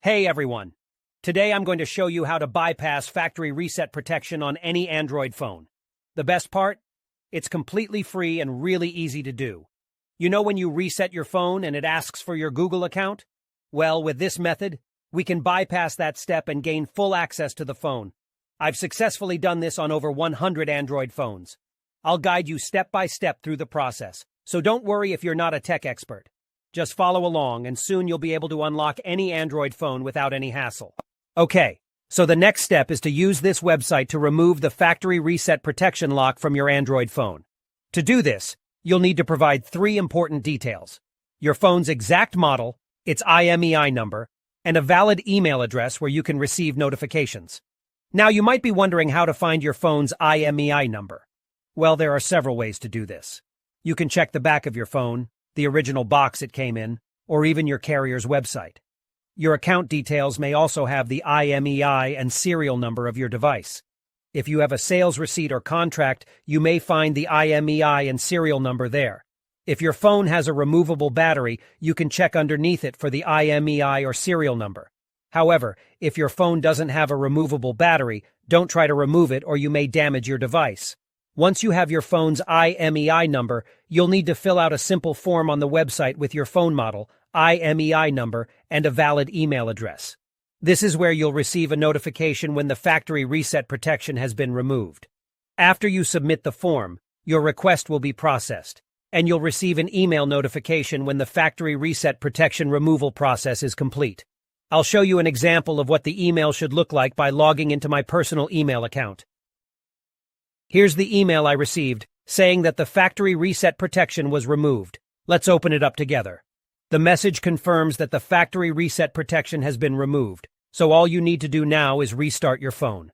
Hey everyone! Today I'm going to show you how to bypass factory reset protection on any Android phone. The best part? It's completely free and really easy to do. You know when you reset your phone and it asks for your Google account? Well, with this method, we can bypass that step and gain full access to the phone. I've successfully done this on over 100 Android phones. I'll guide you step by step through the process, so don't worry if you're not a tech expert. Just follow along and soon you'll be able to unlock any Android phone without any hassle. Okay, so the next step is to use this website to remove the factory reset protection lock from your Android phone. To do this, you'll need to provide 3 important details: your phone's exact model, its IMEI number, and a valid email address where you can receive notifications. Now you might be wondering how to find your phone's IMEI number. Well, there are several ways to do this. You can check the back of your phone, the original box it came in, or even your carrier's website. Your account details may also have the IMEI and serial number of your device. If you have a sales receipt or contract, you may find the IMEI and serial number there. If your phone has a removable battery, you can check underneath it for the IMEI or serial number. However, if your phone doesn't have a removable battery, don't try to remove it or you may damage your device. Once you have your phone's IMEI number, you'll need to fill out a simple form on the website with your phone model, IMEI number, and a valid email address. This is where you'll receive a notification when the factory reset protection has been removed. After you submit the form, your request will be processed, and you'll receive an email notification when the factory reset protection removal process is complete. I'll show you an example of what the email should look like by logging into my personal email account. Here's the email I received, saying that the factory reset protection was removed. Let's open it up together. The message confirms that the factory reset protection has been removed, so all you need to do now is restart your phone.